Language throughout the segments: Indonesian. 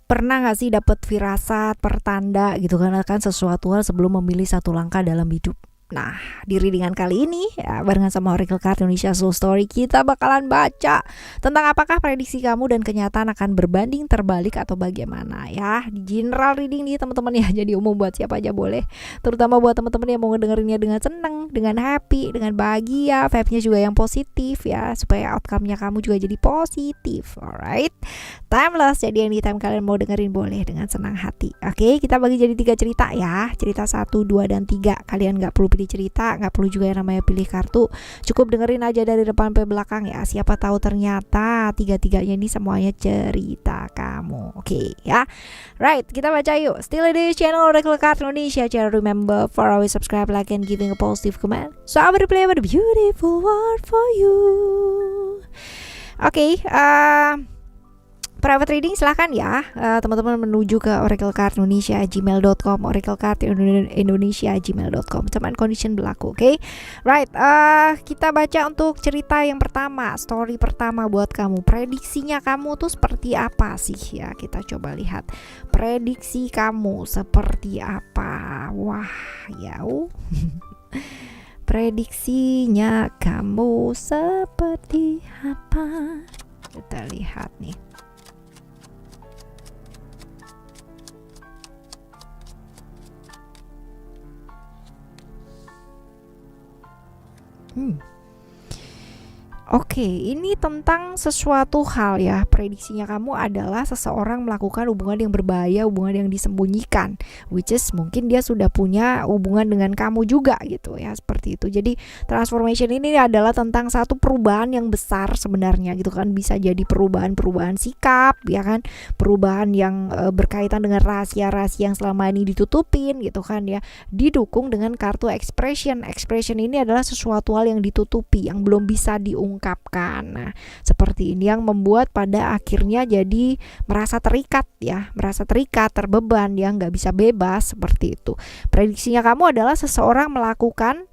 Pernah nggak sih dapat firasat, pertanda gitu kan akan sesuatu hal sebelum memilih satu langkah dalam hidup? Nah, di readingan kali ini ya barengan sama Oracle Card Indonesia Soul Story kita bakalan baca tentang apakah prediksi kamu dan kenyataan akan berbanding terbalik atau bagaimana ya. Di general reading nih teman-teman ya, jadi umum buat siapa aja boleh. Terutama buat teman-teman yang mau ngedengerinnya dengan seneng, dengan happy, dengan bahagia, vibe-nya juga yang positif ya, supaya outcome-nya kamu juga jadi positif. Alright. Timeless, jadi anytime kalian mau dengerin boleh dengan senang hati. Oke, kita bagi jadi 3 cerita ya. Cerita 1, 2, dan 3. Kalian gak perlu pilih cerita, gak perlu juga yang namanya pilih kartu. Cukup dengerin aja dari depan sampai belakang ya. Siapa tahu ternyata tiga-tiganya ini semuanya cerita kamu. Oke ya. Right, kita baca yuk. Still di channel Oracle Card Indonesia. Jangan remember for always subscribe, like, and giving a positive comment. So I will play with a beautiful word for you. Oke, private reading silahkan ya, teman-teman menuju ke oraclecardindonesia@gmail.com, oraclecardindonesia@gmail.com. Term and condition berlaku, oke? Right, kita baca untuk cerita yang pertama, story pertama buat kamu. Prediksinya kamu tuh seperti apa sih ya? Kita coba lihat prediksi kamu seperti apa. Wah, yau. Prediksinya kamu seperti apa? Kita lihat nih. Oke, ini tentang sesuatu hal ya. Prediksinya kamu adalah seseorang melakukan hubungan yang berbahaya, hubungan yang disembunyikan, which is mungkin dia sudah punya hubungan dengan kamu juga gitu ya, seperti itu. Jadi transformation ini adalah tentang satu perubahan yang besar sebenarnya gitu kan. Bisa jadi perubahan sikap ya kan, perubahan yang berkaitan dengan rahasia-rahasia yang selama ini ditutupin gitu kan ya. Didukung dengan kartu expression. Expression ini adalah sesuatu hal yang ditutupi, yang belum bisa diungkapkan. Nah, seperti ini yang membuat pada akhirnya jadi merasa terikat ya, merasa terikat, terbeban, ya nggak bisa bebas seperti itu. Prediksinya kamu adalah seseorang melakukan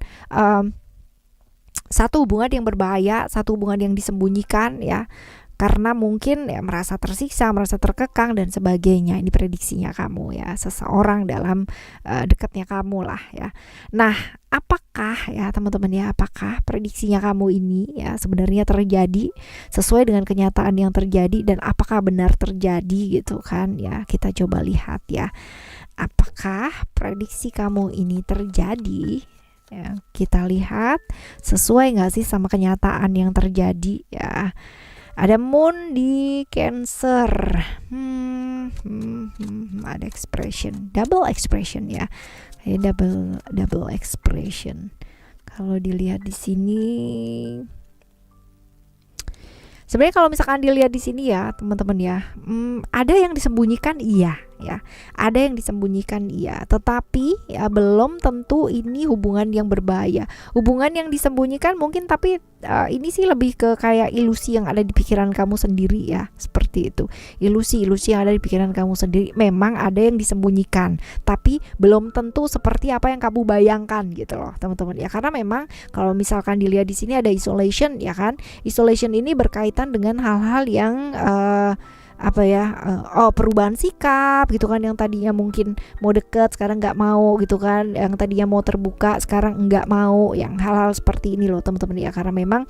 satu hubungan yang berbahaya, satu hubungan yang disembunyikan ya, karena mungkin ya merasa tersiksa, merasa terkekang dan sebagainya. Ini prediksinya kamu ya, seseorang dalam dekatnya kamu lah ya. Nah, apakah ya teman-teman ya, apakah prediksinya kamu ini ya sebenarnya terjadi sesuai dengan kenyataan yang terjadi, dan apakah benar terjadi gitu kan ya. Kita coba lihat ya, apakah prediksi kamu ini terjadi ya. Kita lihat sesuai nggak sih sama kenyataan yang terjadi ya. Ada moon di Cancer, ada expression, double expression ya, kayak double expression. Kalau dilihat di sini, sebenarnya kalau misalkan dilihat di sini ya teman-teman ya, ada yang disembunyikan iya ya, ada yang disembunyikan iya, tetapi ya belum tentu ini hubungan yang berbahaya. Hubungan yang disembunyikan mungkin, tapi ini sih lebih ke kayak ilusi yang ada di pikiran kamu sendiri ya, seperti itu. Ilusi yang ada di pikiran kamu sendiri, memang ada yang disembunyikan, tapi belum tentu seperti apa yang kamu bayangkan gitu loh teman-teman ya. Karena memang kalau misalkan dilihat di sini ada isolation ya kan, isolation ini berkaitan dengan hal-hal yang perubahan sikap gitu kan, yang tadinya mungkin mau deket sekarang nggak mau gitu kan, yang tadinya mau terbuka sekarang nggak mau, yang hal-hal seperti ini loh teman-teman ya. Karena memang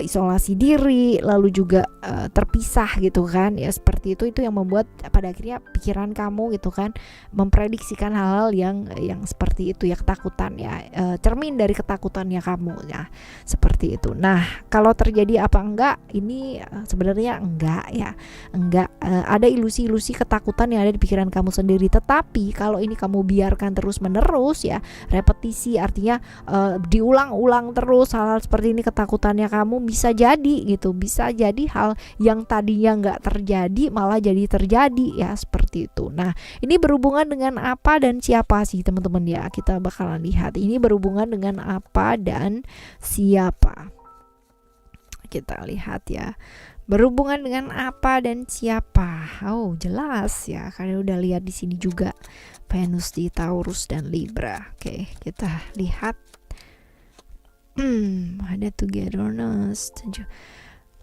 isolasi diri, lalu juga terpisah gitu kan ya, seperti itu yang membuat pada akhirnya pikiran kamu gitu kan memprediksikan hal-hal yang seperti itu ya, ketakutan ya, cermin dari ketakutannya kamu ya, seperti itu. Nah, kalau terjadi apa enggak, ini sebenarnya enggak ya, enggak. Ada ilusi-ilusi ketakutan yang ada di pikiran kamu sendiri. Tetapi kalau ini kamu biarkan terus menerus ya, repetisi artinya diulang-ulang terus hal-hal seperti ini, ketakutannya kamu bisa jadi gitu, bisa jadi hal yang tadinya nggak terjadi malah jadi terjadi ya, seperti itu. Nah, ini berhubungan dengan apa dan siapa sih teman-teman ya, kita bakalan lihat ini berhubungan dengan apa dan siapa. Kita lihat ya, berhubungan dengan apa dan siapa. Oh, jelas ya, kalian udah lihat di sini juga Venus di Taurus dan Libra. Oke, kita lihat. Ada togetherness.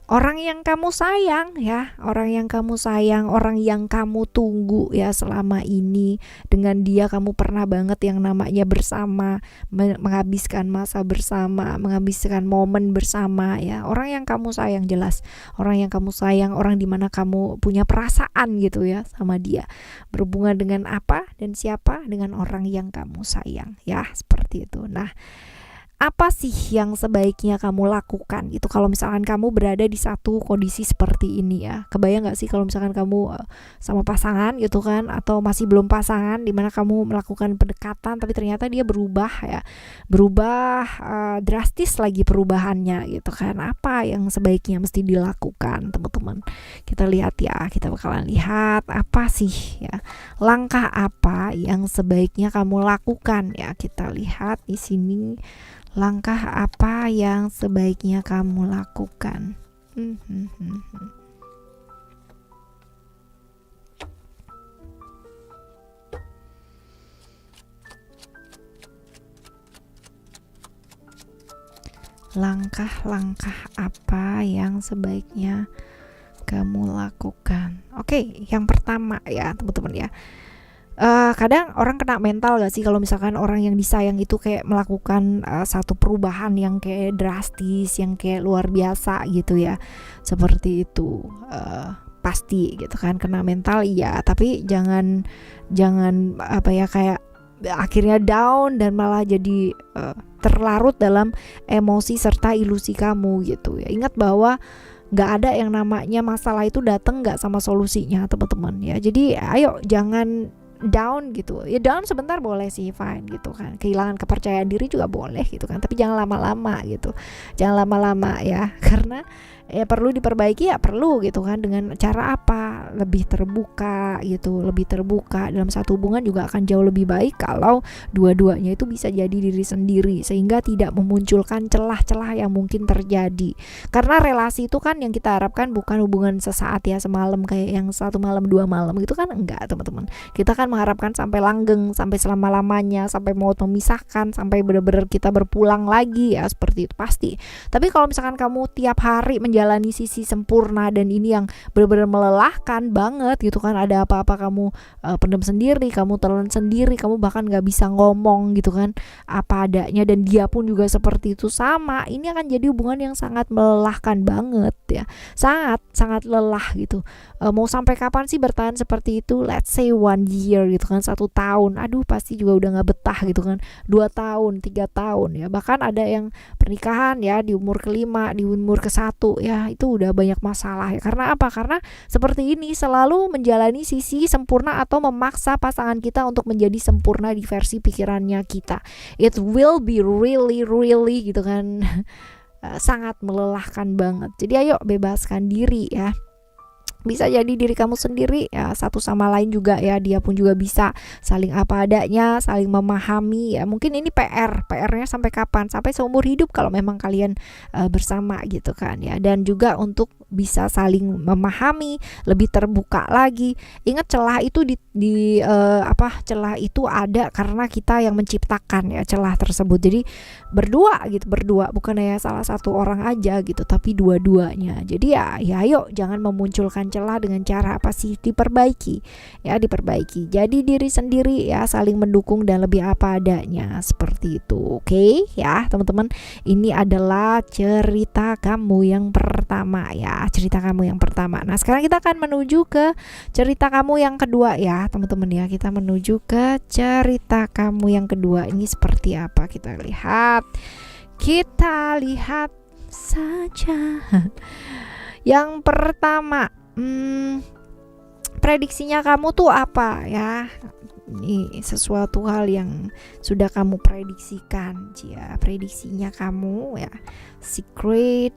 orang yang kamu sayang ya, orang yang kamu sayang, orang yang kamu tunggu ya selama ini. Dengan dia kamu pernah banget yang namanya bersama, menghabiskan masa bersama, menghabiskan momen bersama ya. Orang yang kamu sayang, jelas orang yang kamu sayang, orang dimana kamu punya perasaan gitu ya sama dia. Berhubungan dengan apa dan siapa? Dengan orang yang kamu sayang ya, seperti itu. Nah, apa sih yang sebaiknya kamu lakukan itu kalau misalkan kamu berada di satu kondisi seperti ini ya? Kebayang gak sih kalau misalkan kamu sama pasangan gitu kan, atau masih belum pasangan, dimana kamu melakukan pendekatan tapi ternyata dia berubah ya, berubah drastis lagi perubahannya gitu kan. Apa yang sebaiknya mesti dilakukan, teman-teman? Kita lihat ya, kita bakalan lihat apa sih ya, langkah apa yang sebaiknya kamu lakukan ya. Kita lihat di sini, langkah apa yang sebaiknya kamu lakukan. Langkah-langkah apa yang sebaiknya kamu lakukan. Oke, yang pertama ya teman-teman ya, kadang orang kena mental gak sih kalau misalkan orang yang disayang itu kayak melakukan satu perubahan yang kayak drastis, yang kayak luar biasa gitu ya, seperti itu. Pasti gitu kan kena mental, iya, tapi jangan apa ya, kayak akhirnya down dan malah jadi terlarut dalam emosi serta ilusi kamu gitu ya. Ingat bahwa nggak ada yang namanya masalah itu datang nggak sama solusinya, teman-teman ya. Jadi ayo jangan down gitu ya. Down sebentar boleh sih, fine gitu kan, kehilangan kepercayaan diri juga boleh gitu kan, tapi jangan lama-lama gitu, jangan lama-lama ya, karena ya perlu diperbaiki ya, perlu gitu kan. Dengan cara apa? Lebih terbuka gitu, lebih terbuka dalam satu hubungan juga akan jauh lebih baik kalau dua-duanya itu bisa jadi diri sendiri, sehingga tidak memunculkan celah-celah yang mungkin terjadi. Karena relasi itu kan yang kita harapkan bukan hubungan sesaat ya, semalam kayak yang 1 malam 2 malam gitu kan, enggak teman-teman. Kita kan mengharapkan sampai langgeng, sampai selama-lamanya, sampai mau memisahkan, sampai benar-benar kita berpulang lagi ya, seperti itu pasti. Tapi kalau misalkan kamu tiap hari menjalani sisi sempurna dan ini yang benar-benar melelahkan banget gitu kan, ada apa-apa kamu pendam sendiri, kamu telan sendiri, kamu bahkan nggak bisa ngomong gitu kan apa adanya, dan dia pun juga seperti itu sama, ini akan jadi hubungan yang sangat melelahkan banget ya, sangat lelah gitu. Mau sampai kapan sih bertahan seperti itu? Let's say 1 year gitu kan, 1 tahun, aduh pasti juga udah nggak betah gitu kan. 2 tahun, 3 tahun ya, bahkan ada yang pernikahan ya di umur ke-5, di umur ke-1 ya, itu udah banyak masalah ya. Karena apa? Karena seperti ini, selalu menjalani sisi sempurna atau memaksa pasangan kita untuk menjadi sempurna di versi pikirannya kita. It will be really gitu kan sangat melelahkan banget. Jadi ayo bebaskan diri ya. Bisa jadi diri kamu sendiri ya, satu sama lain juga ya, dia pun juga bisa saling apa adanya, saling memahami ya. Mungkin ini PR-nya sampai kapan? Sampai seumur hidup kalau memang kalian bersama gitu kan ya. Dan juga untuk bisa saling memahami, lebih terbuka lagi. Ingat, celah itu celah itu ada karena kita yang menciptakan ya celah tersebut. Jadi berdua, bukan ya salah satu orang aja gitu, tapi dua-duanya. Jadi ya ayo jangan memunculkan celah dengan cara apa sih? Diperbaiki. Jadi diri sendiri ya, saling mendukung dan lebih apa adanya, seperti itu. Oke ya teman-teman, ini adalah cerita kamu yang pertama ya, Nah sekarang kita akan menuju ke cerita kamu yang kedua ya teman-teman ya. Kita menuju ke cerita kamu yang kedua, ini seperti apa? Kita lihat saja. Yang pertama, prediksinya kamu tuh apa ya? Ini sesuatu hal yang sudah kamu prediksikan ya, prediksinya kamu ya. Secret,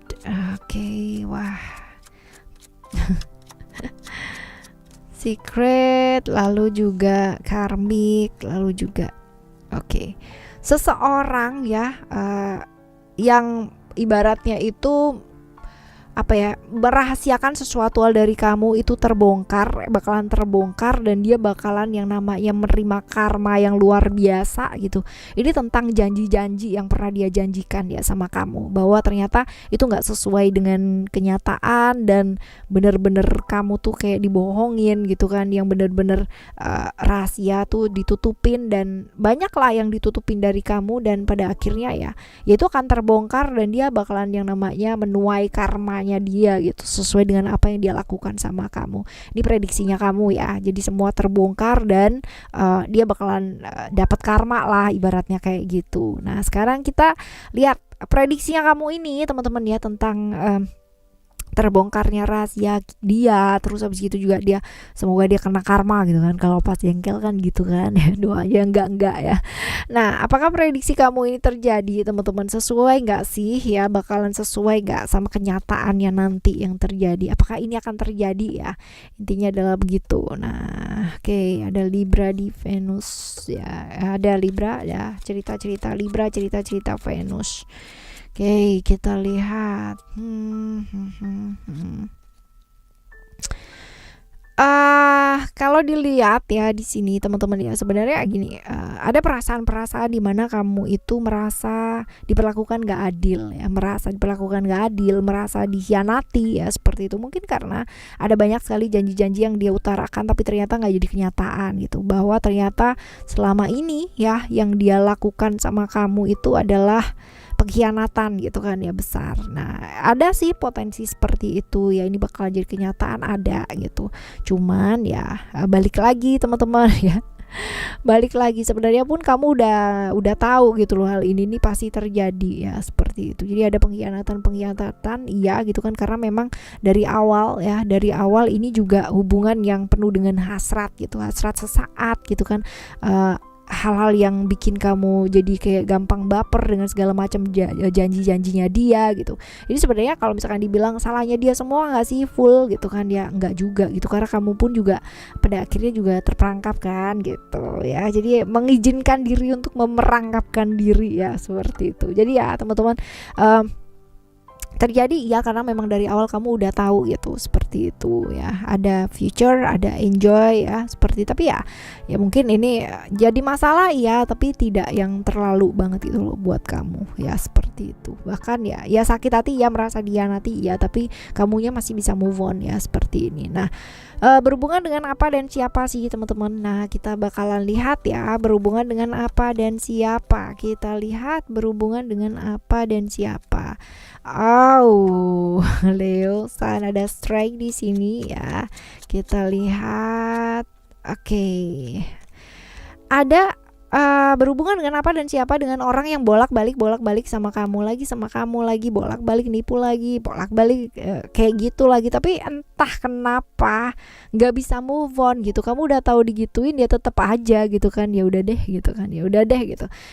oke, wah. Secret, lalu juga karmik, lalu juga oke. Seseorang ya yang ibaratnya itu apa ya, merahasiakan sesuatu hal dari kamu itu bakalan terbongkar, dan dia bakalan yang namanya menerima karma yang luar biasa gitu. Ini tentang janji-janji yang pernah dia janjikan ya sama kamu, bahwa ternyata itu nggak sesuai dengan kenyataan, dan bener-bener kamu tuh kayak dibohongin gitu kan, yang bener-bener rahasia tuh ditutupin, dan banyak lah yang ditutupin dari kamu, dan pada akhirnya ya itu akan terbongkar, dan dia bakalan yang namanya menuai karmanya dia gitu, sesuai dengan apa yang dia lakukan sama kamu. Ini prediksinya kamu ya, jadi semua terbongkar, dan dia bakalan dapat karma lah ibaratnya kayak gitu. Nah sekarang kita lihat prediksinya kamu ini teman-teman ya, tentang terbongkarnya rahasia dia. Terus habis gitu juga dia, semoga dia kena karma gitu kan, kalau pas jengkel kan gitu kan ya, doanya enggak ya. Nah apakah prediksi kamu ini terjadi teman-teman? Sesuai nggak sih ya, bakalan sesuai nggak sama kenyataannya nanti yang terjadi? Apakah ini akan terjadi ya, intinya adalah begitu. Nah oke, ada Libra di Venus ya, ada Libra ya, cerita-cerita Libra, cerita-cerita Venus. Oke, kita lihat. Kalau dilihat ya di sini teman-teman ya, sebenarnya gini, ada perasaan-perasaan di mana kamu itu merasa diperlakukan gak adil ya, merasa dikhianati ya, seperti itu. Mungkin karena ada banyak sekali janji-janji yang dia utarakan tapi ternyata gak jadi kenyataan gitu, bahwa ternyata selama ini ya yang dia lakukan sama kamu itu adalah pengkhianatan gitu kan ya, besar. Nah ada sih potensi seperti itu ya, ini bakal jadi kenyataan, ada gitu. Cuman ya balik lagi teman-teman ya, balik lagi, sebenarnya pun kamu udah tahu gitu loh, hal ini nih pasti terjadi ya, seperti itu. Jadi ada pengkhianatan iya gitu kan, karena memang dari awal ini juga hubungan yang penuh dengan hasrat gitu, hasrat sesaat gitu kan, hal-hal yang bikin kamu jadi kayak gampang baper dengan segala macam janji-janjinya dia gitu. Jadi sebenarnya kalau misalkan dibilang salahnya dia semua nggak sih full gitu kan, ya nggak juga gitu, karena kamu pun juga pada akhirnya juga terperangkap kan gitu ya. Jadi mengizinkan diri untuk memerangkapkan diri ya, seperti itu. Jadi ya teman-teman, terjadi ya karena memang dari awal kamu udah tahu gitu, seperti itu ya. Ada future, ada enjoy ya, seperti. Tapi ya mungkin ini jadi masalah ya, tapi tidak yang terlalu banget itu loh buat kamu ya, seperti itu. Bahkan ya sakit hati ya, merasa dihianati ya, tapi kamunya masih bisa move on ya, seperti ini. Nah berhubungan dengan apa dan siapa sih teman-teman? Nah kita bakalan lihat ya, berhubungan dengan apa dan siapa. Kita lihat berhubungan dengan apa dan siapa. Leo Sun, ada strike di sini ya. Kita lihat. Oke. Ada berhubungan dengan apa dan siapa, dengan orang yang bolak-balik sama kamu lagi, bolak-balik nipu lagi, bolak-balik kayak gitu lagi, tapi entah kenapa nggak bisa move on gitu. Kamu udah tahu digituin, dia tetap aja gitu kan, ya udah deh gitu kan,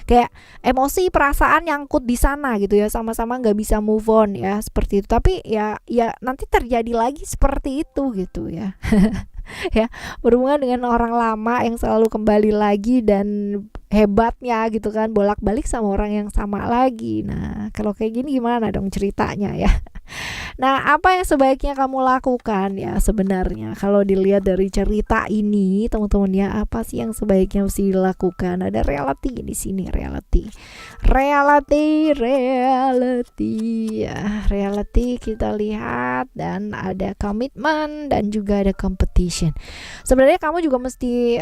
kayak emosi perasaan nyangkut di sana gitu ya, sama-sama nggak bisa move on ya, seperti itu. Tapi ya nanti terjadi lagi seperti itu gitu ya. Ya, berhubungan dengan orang lama yang selalu kembali lagi, dan hebatnya gitu kan, bolak-balik sama orang yang sama lagi. Nah kalau kayak gini gimana dong ceritanya ya? Nah apa yang sebaiknya kamu lakukan ya sebenarnya, kalau dilihat dari cerita ini teman-teman ya, apa sih yang sebaiknya mesti dilakukan? Ada reality di sini, reality ya, reality kita lihat, dan ada komitmen dan juga ada competition. Sebenarnya kamu juga mesti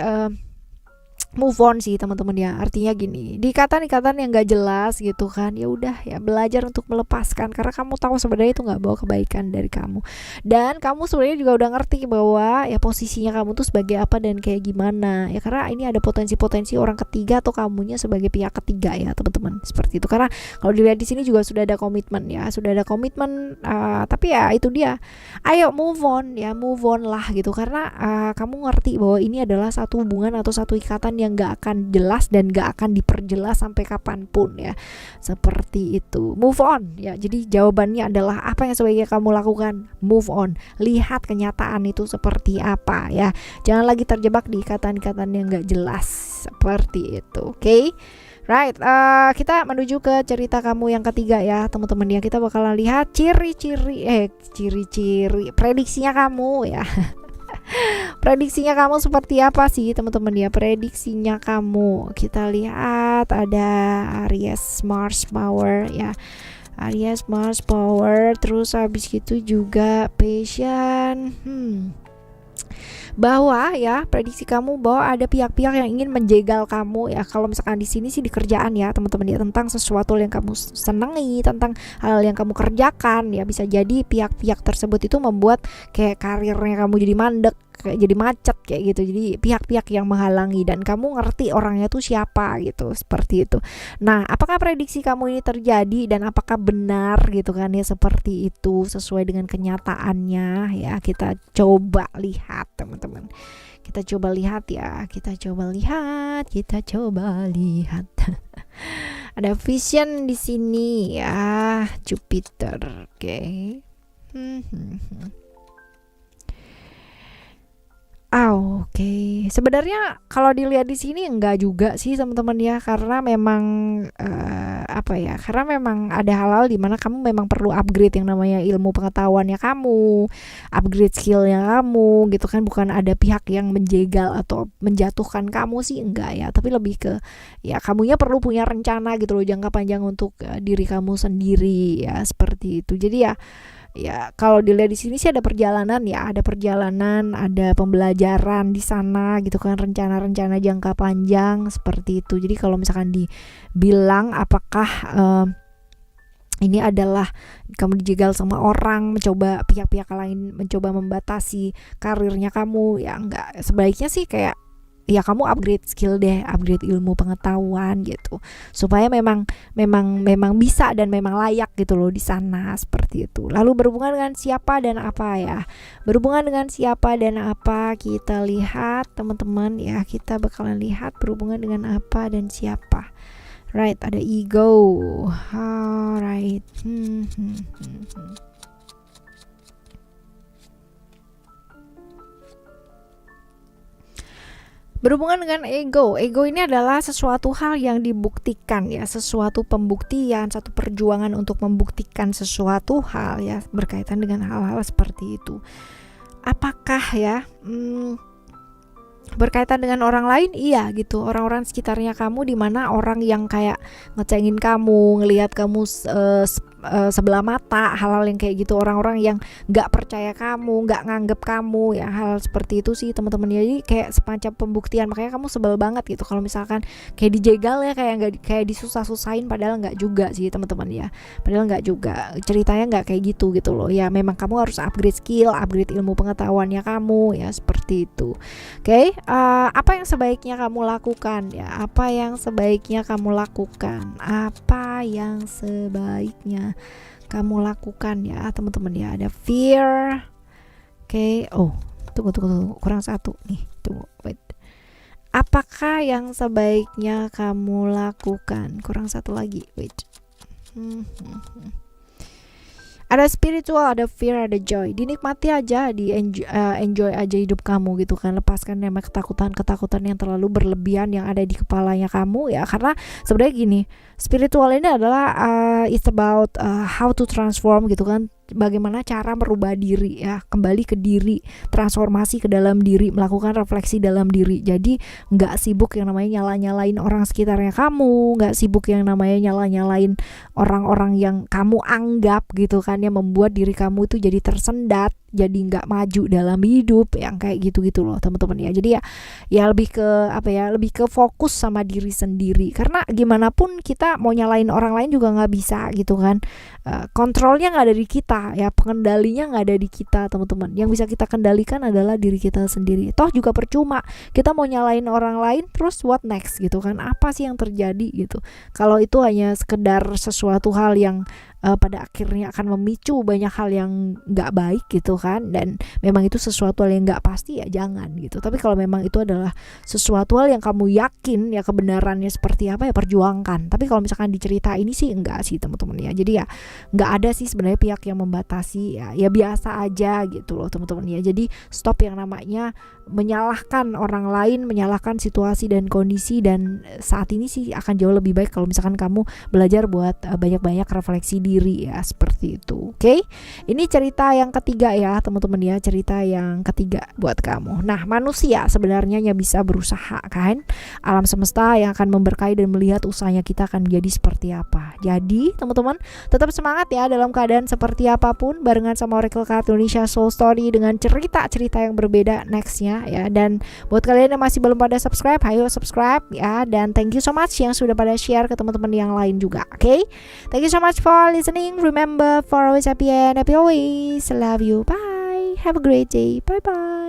move on sih teman-teman ya. Artinya gini, di ikatan-ikatan yang gak jelas gitu kan, ya udah ya belajar untuk melepaskan, karena kamu tahu sebenarnya itu nggak bawa kebaikan dari kamu, dan kamu sebenarnya juga udah ngerti bahwa ya posisinya kamu tuh sebagai apa dan kayak gimana ya, karena ini ada potensi-potensi orang ketiga atau kamunya sebagai pihak ketiga ya teman-teman, seperti itu. Karena kalau dilihat di sini juga sudah ada komitmen ya, tapi ya itu dia, ayo move on lah gitu, karena kamu ngerti bahwa ini adalah satu hubungan atau satu ikatan yang gak akan jelas dan gak akan diperjelas sampai kapanpun ya, seperti itu. Move on ya, jadi jawabannya adalah apa yang sebaiknya kamu lakukan? Move on, lihat kenyataan itu seperti apa ya, jangan lagi terjebak di ikatan-ikatan yang gak jelas, seperti itu. Oke? Right, kita menuju ke cerita kamu yang ketiga ya teman-teman ya. Kita bakalan lihat ciri-ciri prediksinya kamu ya. Prediksinya kamu seperti apa sih teman-teman ya? Prediksinya kamu, kita lihat ada Aries Mars Power ya. Aries Mars Power, terus habis gitu juga Passion. Bahwa ya prediksi kamu bahwa ada pihak-pihak yang ingin menjegal kamu ya. Kalau misalkan di sini sih di kerjaan ya teman-teman ya, tentang sesuatu yang kamu senangi, tentang hal yang kamu kerjakan ya, bisa jadi pihak-pihak tersebut itu membuat kayak karirnya kamu jadi mandek, kayak jadi macet kayak gitu. Jadi pihak-pihak yang menghalangi dan kamu ngerti orangnya tuh siapa gitu, seperti itu. Nah, apakah prediksi kamu ini terjadi dan apakah benar gitu kan ya, seperti itu sesuai dengan kenyataannya ya. Kita coba lihat teman-teman. Kita coba lihat ya, kita coba lihat. Ada vision di sini ya, Jupiter. Oke. Oke. Sebenarnya kalau dilihat di sini enggak juga sih teman-teman ya, karena memang karena memang ada hal-hal di mana kamu memang perlu upgrade yang namanya ilmu pengetahuannya kamu, upgrade skillnya kamu gitu kan. Bukan ada pihak yang menjegal atau menjatuhkan kamu sih, enggak ya, tapi lebih ke ya kamunya perlu punya rencana gitu loh, jangka panjang untuk diri kamu sendiri ya, seperti itu. Jadi ya kalau dilihat di sini sih ada perjalanan ya, ada pembelajaran di sana gitu kan, rencana-rencana jangka panjang seperti itu. Jadi kalau misalkan dibilang apakah ini adalah kamu dijegal sama orang, mencoba pihak-pihak lain mencoba membatasi karirnya kamu, ya enggak. Sebaiknya sih kayak ya kamu upgrade skill deh, upgrade ilmu pengetahuan gitu, supaya memang bisa dan memang layak gitu loh di sana, seperti itu. Lalu berhubungan dengan siapa dan apa ya? Berhubungan dengan siapa dan apa, kita lihat teman-teman ya, kita bakalan lihat berhubungan dengan apa dan siapa. Right, ada ego. Alright. Berhubungan dengan ego ini adalah sesuatu hal yang dibuktikan ya, sesuatu pembuktian, satu perjuangan untuk membuktikan sesuatu hal ya, berkaitan dengan hal-hal seperti itu. Apakah ya berkaitan dengan orang lain? Iya gitu, orang-orang sekitarnya kamu, di mana orang yang kayak ngecengin kamu, ngelihat kamu sebelah mata, hal-hal yang kayak gitu, orang-orang yang nggak percaya kamu, nggak nganggep kamu ya, hal seperti itu sih teman-teman. Jadi kayak semacam pembuktian, makanya kamu sebel banget gitu kalau misalkan kayak dijegal ya, kayak disusah-susahin, padahal nggak juga sih teman-teman ya, padahal nggak juga, ceritanya nggak kayak gitu loh ya. Memang kamu harus upgrade skill, upgrade ilmu pengetahuannya kamu ya, seperti itu. Oke. Apa yang sebaiknya kamu lakukan ya, apa yang sebaiknya kamu lakukan ya teman-teman ya. Ada fear. Oke. Tunggu, kurang satu nih, wait. Apakah yang sebaiknya kamu lakukan? Kurang satu lagi, wait. Ada spiritual, ada fear, ada joy. Dinikmati aja, enjoy aja hidup kamu gitu kan. Lepaskan nama ketakutan yang terlalu berlebihan yang ada di kepalanya kamu ya. Karena sebenarnya gini, spiritual ini adalah it's about how to transform gitu kan. Bagaimana cara merubah diri ya, kembali ke diri, transformasi ke dalam diri, melakukan refleksi dalam diri. Jadi nggak sibuk yang namanya nyalain orang sekitarnya kamu, nggak sibuk yang namanya nyalain orang-orang yang kamu anggap gitu kan, yang membuat diri kamu itu jadi tersendat, jadi nggak maju dalam hidup, yang kayak gitu loh teman-teman ya. Jadi ya lebih ke fokus sama diri sendiri, karena gimana pun kita mau nyalain orang lain juga nggak bisa gitu kan. Kontrolnya nggak ada di kita ya, pengendalinya nggak ada di kita teman-teman. Yang bisa kita kendalikan adalah diri kita sendiri. Toh juga percuma kita mau nyalain orang lain, terus what next gitu kan, apa sih yang terjadi gitu, kalau itu hanya sekedar sesuatu hal yang pada akhirnya akan memicu banyak hal yang nggak baik gitu kan, dan memang itu sesuatu hal yang nggak pasti ya jangan gitu. Tapi kalau memang itu adalah sesuatu hal yang kamu yakin ya kebenarannya seperti apa, ya perjuangkan. Tapi kalau misalkan di cerita ini sih enggak sih teman-teman ya, jadi ya nggak ada sih sebenarnya pihak yang membatasi, ya biasa aja gitu loh teman-teman ya. Jadi stop yang namanya menyalahkan orang lain, menyalahkan situasi dan kondisi, dan saat ini sih akan jauh lebih baik kalau misalkan kamu belajar buat banyak-banyak refleksi diri ya, seperti itu. Oke? Ini cerita yang ketiga ya teman-teman ya, cerita yang ketiga buat kamu. Nah, manusia sebenarnya hanya bisa berusaha kan, alam semesta yang akan memberkahi dan melihat usahanya kita akan menjadi seperti apa. Jadi teman-teman tetap semangat ya dalam keadaan seperti apapun, barengan sama Oracle Card Indonesia Soul Story dengan cerita-cerita yang berbeda nextnya ya. Dan buat kalian yang masih belum pada subscribe, ayo subscribe ya. Dan thank you so much yang sudah pada share ke teman-teman yang lain juga. Oke? Thank you so much for listening. Remember, for always happy and happy always. Love you. Bye. Have a great day. Bye bye.